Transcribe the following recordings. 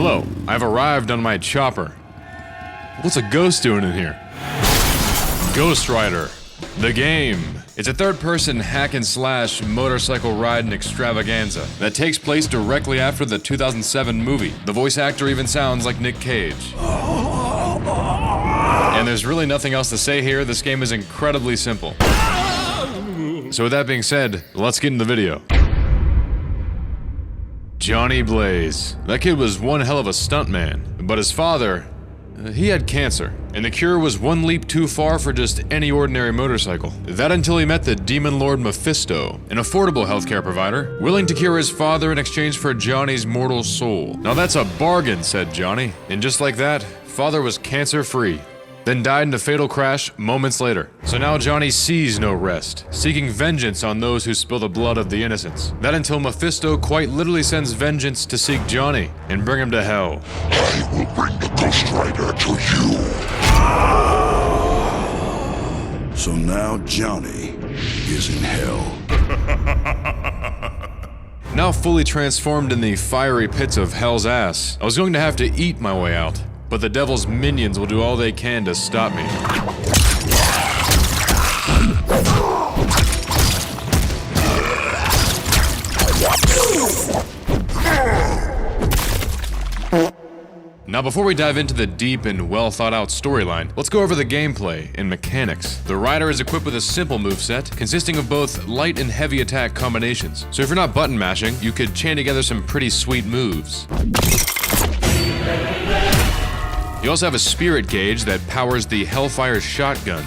Hello, I've arrived on my chopper. What's a ghost doing in here? Ghost Rider, the game. It's a third-person hack-and-slash motorcycle riding extravaganza that takes place directly after the 2007 movie. The voice actor even sounds like Nick Cage. And there's really nothing else to say here. This game is incredibly simple. So with that being said, let's get in the video. Johnny Blaze. That kid was one hell of a stuntman, but his father, he had cancer, and the cure was one leap too far for just any ordinary motorcycle. That until he met the demon lord Mephisto, an affordable healthcare provider, willing to cure his father in exchange for Johnny's mortal soul. Now that's a bargain, said Johnny, and just like that, father was cancer-free. Then died in a fatal crash moments later. So now Johnny sees no rest, seeking vengeance on those who spill the blood of the innocents. That until Mephisto quite literally sends vengeance to seek Johnny and bring him to hell. I will bring the Ghost Rider to you. So now Johnny is in hell. Now fully transformed in the fiery pits of hell's ass, I was going to have to eat my way out. But the devil's minions will do all they can to stop me. Now before we dive into the deep and well thought out storyline, let's go over the gameplay and mechanics. The rider is equipped with a simple moveset consisting of both light and heavy attack combinations. So if you're not button mashing, you could chain together some pretty sweet moves. You also have a spirit gauge that powers the Hellfire shotgun.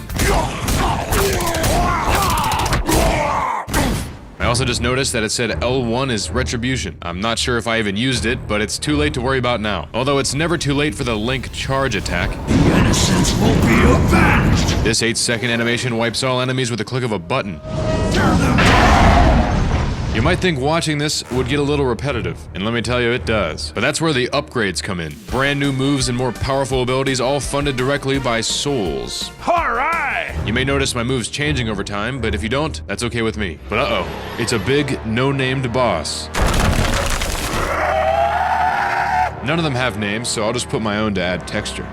I also just noticed that it said L1 is Retribution. I'm not sure if I even used it, but it's too late to worry about now. Although it's never too late for the Link charge attack. The innocents will be avenged! This 8-second animation wipes all enemies with a click of a button. You might think watching this would get a little repetitive, and let me tell you, it does. But that's where the upgrades come in. Brand new moves and more powerful abilities, all funded directly by souls. Alright! You may notice my moves changing over time, but if you don't, that's okay with me. But uh-oh, it's a big, no-named boss. None of them have names, so I'll just put my own to add texture.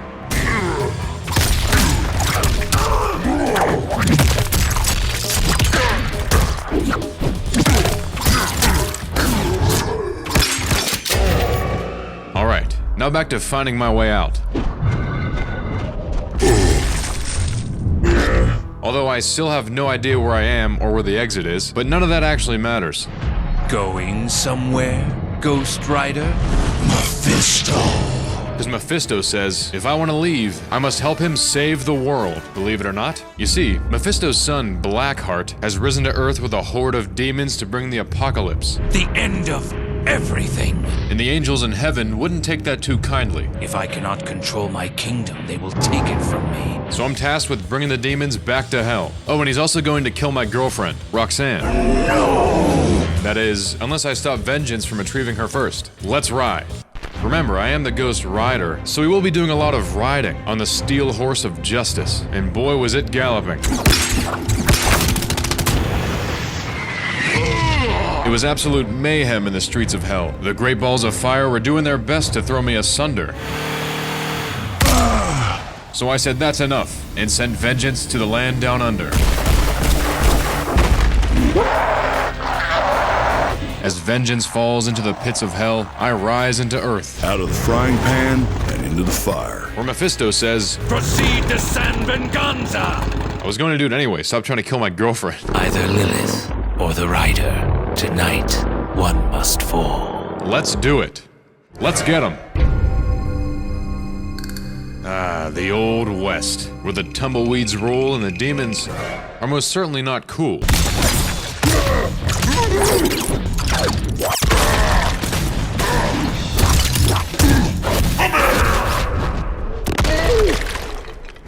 Alright, now back to finding my way out. Although I still have no idea where I am or where the exit is, but none of that actually matters. Going somewhere, Ghost Rider? Mephisto! Because Mephisto says, if I want to leave, I must help him save the world. Believe it or not? You see, Mephisto's son, Blackheart, has risen to Earth with a horde of demons to bring the apocalypse. The end of everything. And the angels in heaven wouldn't take that too kindly. If I cannot control my kingdom, they will take it from me. So I'm tasked with bringing the demons back to hell. Oh, and he's also going to kill my girlfriend, Roxanne. No! That is, unless I stop vengeance from retrieving her first. Let's ride. Remember, I am the Ghost Rider, so we will be doing a lot of riding on the steel horse of justice. And boy, was it galloping. It was absolute mayhem in the streets of hell. The great balls of fire were doing their best to throw me asunder. So I said that's enough, and sent vengeance to the land down under. As vengeance falls into the pits of hell, I rise into earth. Out of the frying pan and into the fire. Where Mephisto says, Proceed to San Venganza! I was going to do it anyway, stop trying to kill my girlfriend. Either Lilith or the Rider. Tonight, one must fall. Let's do it. Let's get him. Ah, the Old West, where the tumbleweeds roll and the demons are most certainly not cool.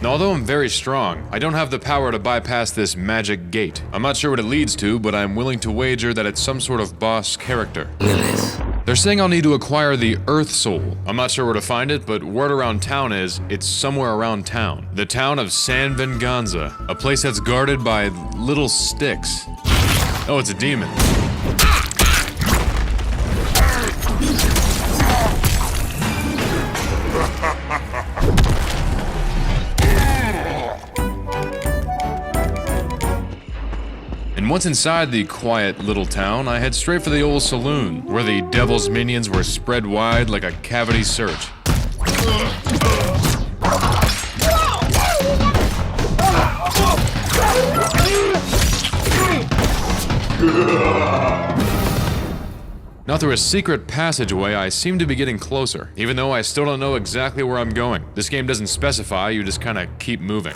Now, although I'm very strong, I don't have the power to bypass this magic gate. I'm not sure what it leads to, but I'm willing to wager that it's some sort of boss character. Lilith. They're saying I'll need to acquire the Earth Soul. I'm not sure where to find it, but word around town is it's somewhere around town. The town of San Venganza, a place that's guarded by little sticks. Oh, it's a demon. Once inside the quiet little town, I head straight for the old saloon, where the devil's minions were spread wide like a cavity search. Now through a secret passageway, I seem to be getting closer, even though I still don't know exactly where I'm going. This game doesn't specify, you just kinda keep moving.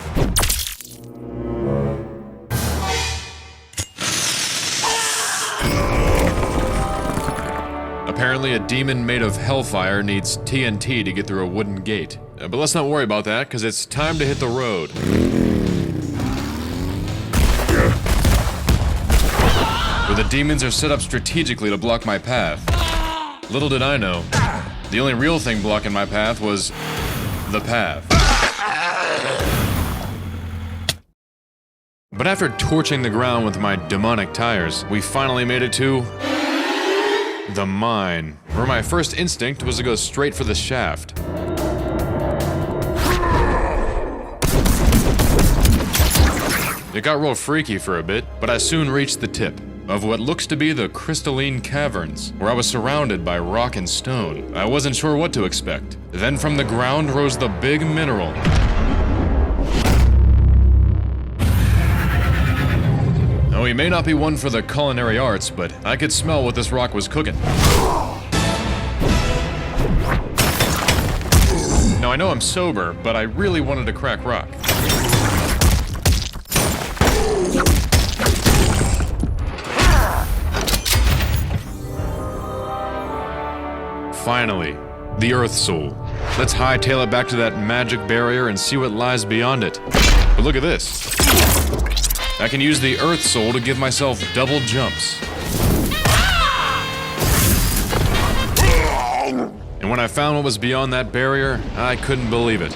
Apparently a demon made of hellfire needs TNT to get through a wooden gate. But let's not worry about that, because it's time to hit the road. Where the demons are set up strategically to block my path. Little did I know, the only real thing blocking my path was the path. But after torching the ground with my demonic tires, we finally made it to the mine, where my first instinct was to go straight for the shaft. It got real freaky for a bit, but I soon reached the tip of what looks to be the crystalline caverns, where I was surrounded by rock and stone. I wasn't sure what to expect. Then from the ground rose the big mineral. Oh, he may not be one for the culinary arts, but I could smell what this rock was cooking. Now I know I'm sober, but I really wanted to crack rock. Finally, the Earth Soul. Let's hightail it back to that magic barrier and see what lies beyond it. But look at this. I can use the Earth Soul to give myself double jumps. And when I found what was beyond that barrier, I couldn't believe it.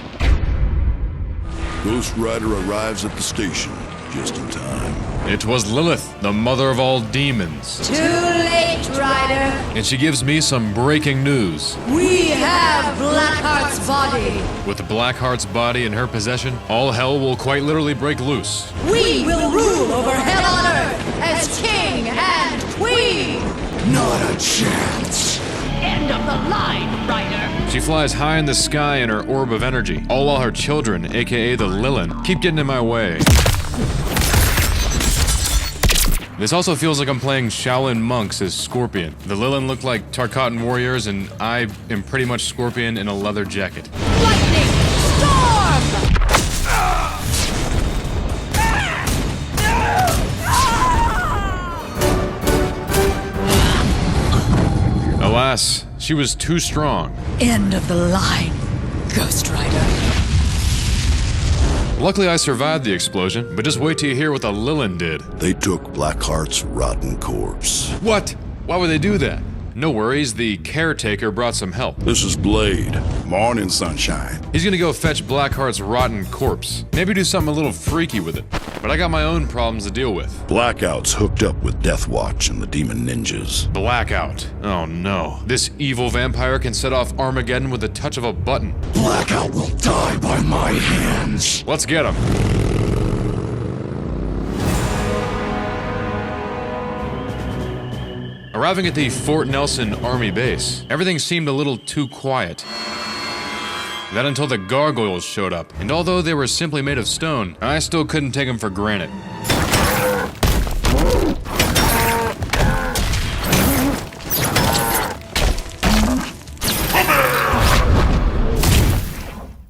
Ghost Rider arrives at the station just in time. It was Lilith, the mother of all demons. Too late, Ryder. And she gives me some breaking news. We have Blackheart's body. With Blackheart's body in her possession, all hell will quite literally break loose. We will rule over hell on earth as king and queen. Not a chance. End of the line, Ryder. She flies high in the sky in her orb of energy, all while her children, aka the Lilin, keep getting in my way. This also feels like I'm playing Shaolin monks as Scorpion. The Lilin look like Tarkatan warriors, and I am pretty much Scorpion in a leather jacket. Lightning storm. Alas, she was too strong. End of the line, Ghost Rider. Luckily I survived the explosion, but just wait till you hear what the Lilin did. They took Blackheart's rotten corpse. What? Why would they do that? No worries, the caretaker brought some help. This is Blade. Morning, sunshine. He's gonna go fetch Blackheart's rotten corpse. Maybe do something a little freaky with it. But I got my own problems to deal with. Blackout's hooked up with Deathwatch and the Demon Ninjas. Blackout. Oh no. This evil vampire can set off Armageddon with the touch of a button. Blackout will die by my hands. Let's get him. Arriving at the Fort Nelson Army base, everything seemed a little too quiet. That until the gargoyles showed up, and although they were simply made of stone, I still couldn't take them for granted.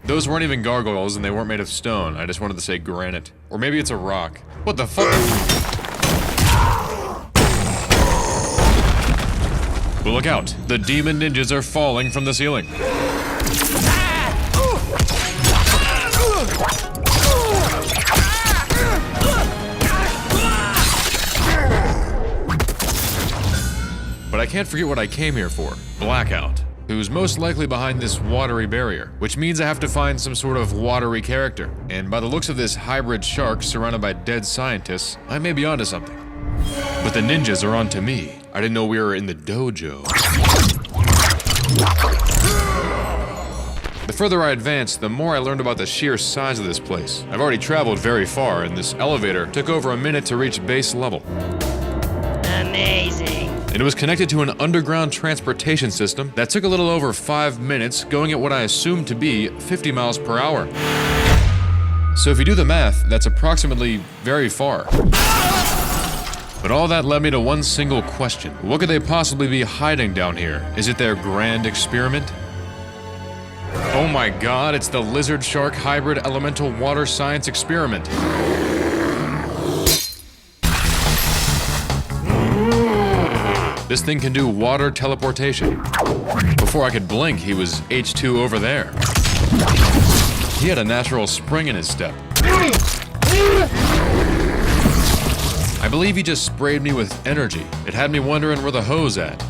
Those weren't even gargoyles and they weren't made of stone, I just wanted to say granite. Or maybe it's a rock. What the fuck? But look out, the demon ninjas are falling from the ceiling. But I can't forget what I came here for, Blackout, who's most likely behind this watery barrier, which means I have to find some sort of watery character. And by the looks of this hybrid shark surrounded by dead scientists, I may be onto something. But the ninjas are onto me. I didn't know we were in the dojo. The further I advanced, the more I learned about the sheer size of this place. I've already traveled very far, and this elevator took over a minute to reach base level. and it was connected to an underground transportation system that took a little over 5 minutes, going at what I assumed to be 50 miles per hour. So if you do the math, that's approximately very far. But all that led me to one single question. What could they possibly be hiding down here? Is it their grand experiment? Oh my god, it's the lizard-shark hybrid elemental water science experiment. This thing can do water teleportation. Before I could blink, he was H2 over there. He had a natural spring in his step. I believe he just sprayed me with energy. It had me wondering where the hose at.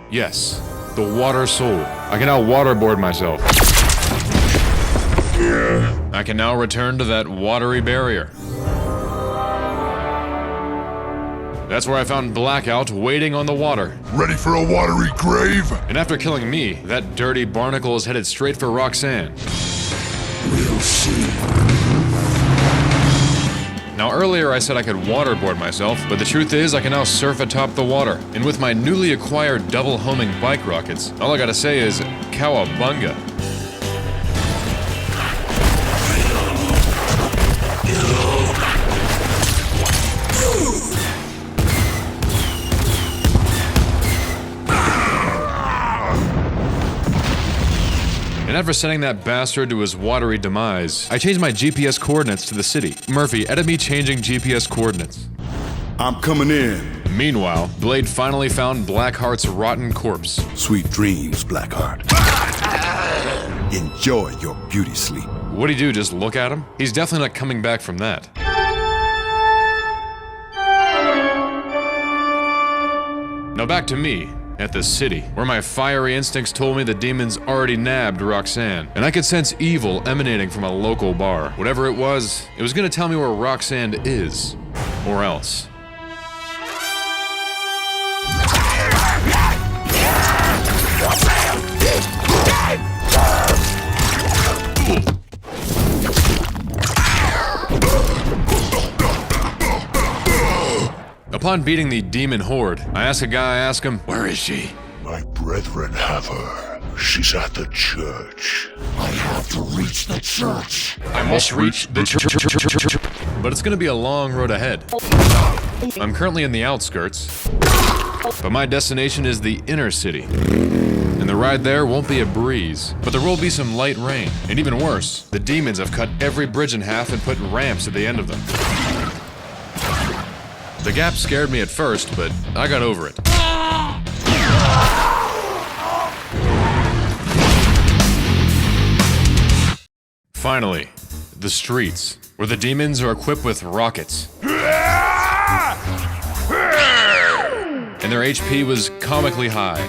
Yes, the water soul. I can now waterboard myself. I can now return to that watery barrier. That's where I found Blackout waiting on the water. Ready for a watery grave? And after killing me, that dirty barnacle is headed straight for Roxanne. We'll see. Now earlier I said I could waterboard myself, but the truth is I can now surf atop the water. And with my newly acquired double homing bike rockets, all I gotta say is cowabunga. And after sending that bastard to his watery demise, I changed my GPS coordinates to the city. Murphy, edit me changing GPS coordinates. I'm coming in. Meanwhile, Blade finally found Blackheart's rotten corpse. Sweet dreams, Blackheart. Enjoy your beauty sleep. What'd he do, just look at him? He's definitely not coming back from that. Now back to me. At the city, where my fiery instincts told me the demons already nabbed Roxanne, and I could sense evil emanating from a local bar. Whatever it was gonna tell me where Roxanne is, or else. Upon beating the demon horde, I ask him, where is she? My brethren have her. She's at the church. I have to reach the church. I must reach the church. But it's gonna be a long road ahead. I'm currently in the outskirts, but my destination is the inner city. And the ride there won't be a breeze, but there will be some light rain. And even worse, the demons have cut every bridge in half and put ramps at the end of them. The gap scared me at first, but I got over it. Finally, the streets, where the demons are equipped with rockets. And their HP was comically high.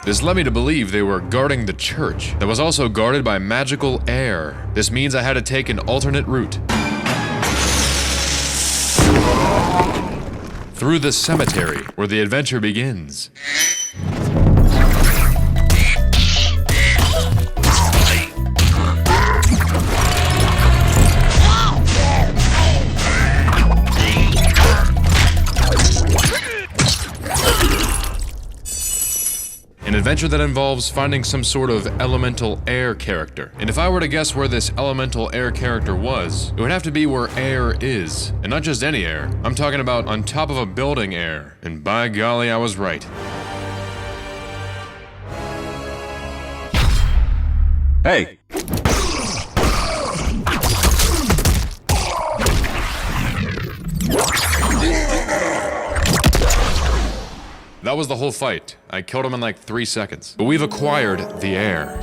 This led me to believe they were guarding the church that was also guarded by magical air. This means I had to take an alternate route. Through the cemetery, where the adventure begins. An adventure that involves finding some sort of elemental air character. And if I were to guess where this elemental air character was, it would have to be where air is. And not just any air. I'm talking about on top of a building air. And by golly, I was right. Hey! That was the whole fight. I killed him in like 3 seconds. But we've acquired the air.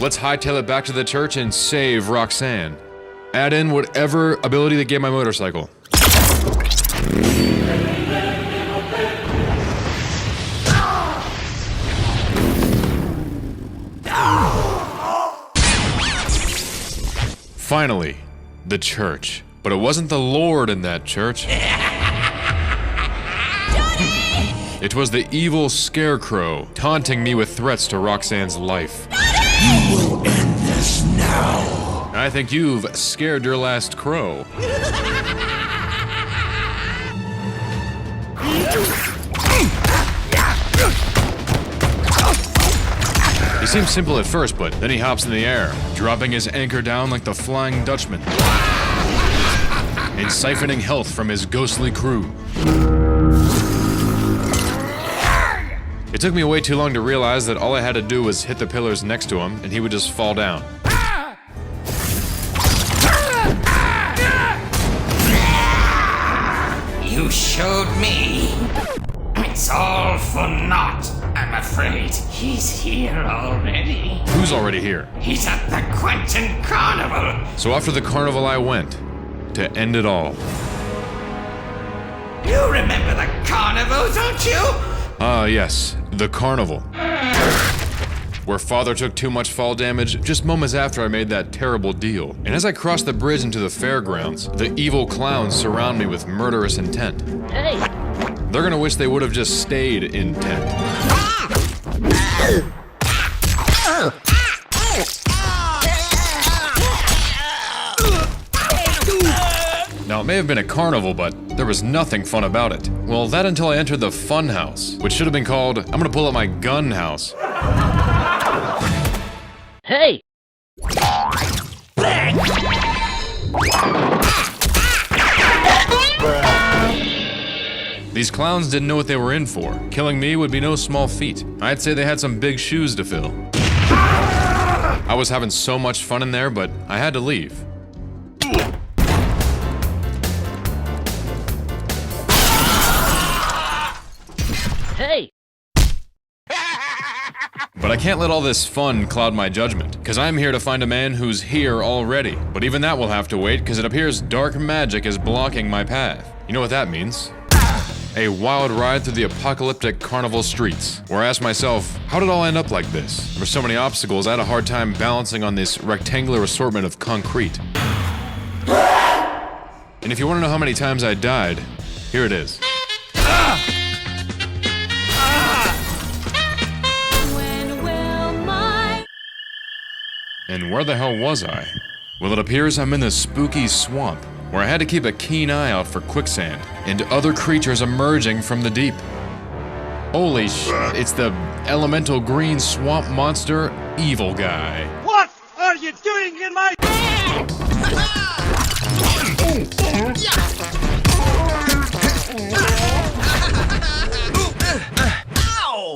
Let's hightail it back to the church and save Roxanne. Add in whatever ability that gave my motorcycle. Finally, the church. But it wasn't the Lord in that church. It It was the evil Scarecrow, taunting me with threats to Roxanne's life. You will end this now. I think you've scared your last crow. He seems simple at first, but then he hops in the air, dropping his anchor down like the Flying Dutchman, and siphoning health from his ghostly crew. It took me way too long to realize that all I had to do was hit the pillars next to him, and he would just fall down. You showed me. It's all for naught, I'm afraid. He's here already. Who's already here? He's at the Quentin Carnival. So after the carnival I went, to end it all. You remember the carnival, don't you? Ah, yes, the carnival. Where Father took too much fall damage just moments after I made that terrible deal. And as I cross the bridge into the fairgrounds, the evil clowns surround me with murderous intent. Hey! They're gonna wish they would have just stayed intent. Now, it may have been a carnival, but there was nothing fun about it. Well, that until I entered the fun house, which should have been called, I'm gonna pull out my gun house. Hey! These clowns didn't know what they were in for. Killing me would be no small feat. I'd say they had some big shoes to fill. I was having so much fun in there, but I had to leave. Hey! But I can't let all this fun cloud my judgment, because I'm here to find a man who's here already. But even that will have to wait, because it appears dark magic is blocking my path. You know what that means? A wild ride through the apocalyptic carnival streets, where I ask myself, how did it all end up like this? There were so many obstacles, I had a hard time balancing on this rectangular assortment of concrete. And if you want to know how many times I died, here it is. And where the hell was I? Well, it appears I'm in this spooky swamp, where I had to keep a keen eye out for quicksand and other creatures emerging from the deep. Holy it's the elemental green swamp monster, evil guy. What are you doing in my...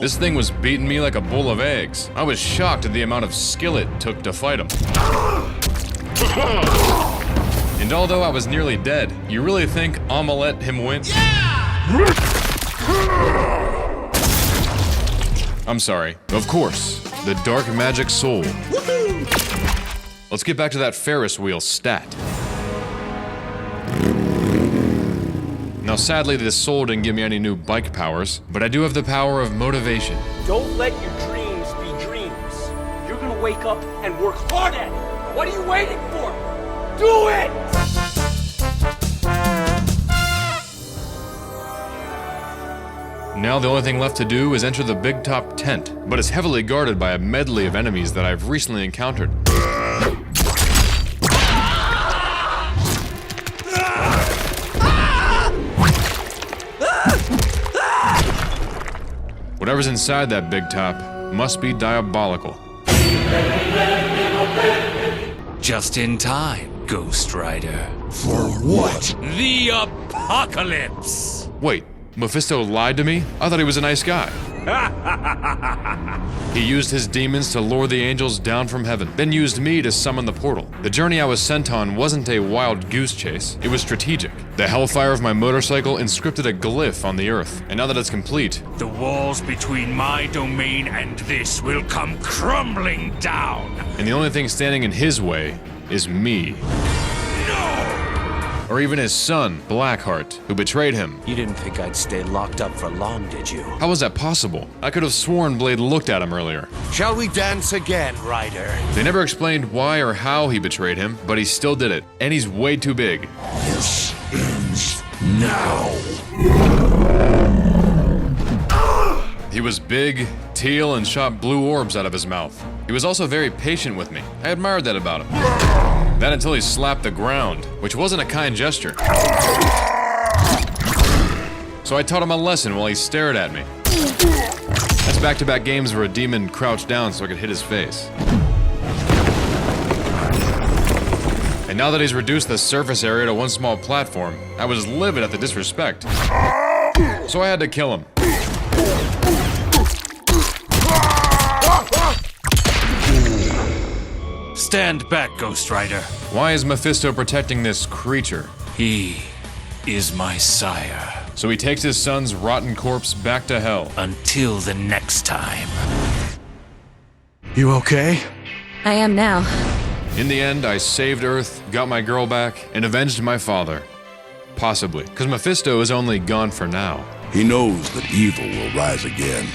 This thing was beating me like a bowl of eggs. I was shocked at the amount of skill it took to fight him. And although I was nearly dead, you really think I'ma let him win? Yeah! I'm sorry. Of course, the dark magic soul. Let's get back to that Ferris wheel stat. Now sadly, this soul didn't give me any new bike powers, but I do have the power of motivation. Don't let your dreams be dreams. You're gonna wake up and work hard at it. What are you waiting for? Do it! Now the only thing left to do is enter the big top tent, but it's heavily guarded by a medley of enemies that I've recently encountered. Whatever's inside that big top must be diabolical. Just in time, Ghost Rider. For what? The apocalypse! Wait, Mephisto lied to me? I thought he was a nice guy. He used his demons to lure the angels down from heaven, then used me to summon the portal. The journey I was sent on wasn't a wild goose chase, it was strategic. The hellfire of my motorcycle inscripted a glyph on the earth, and now that it's complete, The walls between my domain and this will come crumbling down. and the only thing standing in his way is me. Or even his son, Blackheart, who betrayed him. You didn't think I'd stay locked up for long, did you? How was that possible? I could have sworn Blade looked at him earlier. Shall we dance again, Ryder? They never explained why or how he betrayed him, but he still did it. And he's way too big. This ends now. He was big, teal, and shot blue orbs out of his mouth. He was also very patient with me. I admired that about him. That until he slapped the ground, which wasn't a kind gesture. So I taught him a lesson while he stared at me. That's back-to-back games where a demon crouched down so I could hit his face. And now that he's reduced the surface area to one small platform, I was livid at the disrespect. So I had to kill him. Stand back, Ghost Rider. Why is Mephisto protecting this creature? He is my sire. So he takes his son's rotten corpse back to hell. Until the next time. You okay? I am now. In the end, I saved Earth, got my girl back, and avenged my father. Possibly, because Mephisto is only gone for now. He knows that evil will rise again,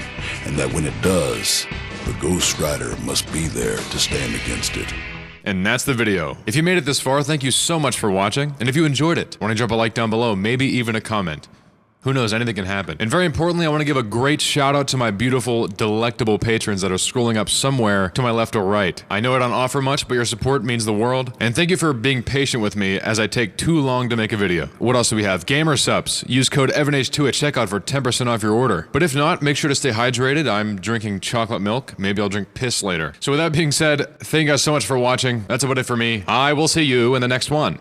and that when it does, the Ghost Rider must be there to stand against it. And that's the video. If you made it this far, thank you so much for watching, and if you enjoyed it, why don't you drop a like down below, maybe even a comment. Who knows, anything can happen. And very importantly, I want to give a great shout out to my beautiful, delectable patrons that are scrolling up somewhere to my left or right. I know I don't offer much, but your support means the world. And thank you for being patient with me as I take too long to make a video. What else do we have? Gamer Subs. Use code EvanH2 at checkout for 10% off your order. But if not, make sure to stay hydrated. I'm drinking chocolate milk. Maybe I'll drink piss later. So with that being said, thank you guys so much for watching. That's about it for me. I will see you in the next one.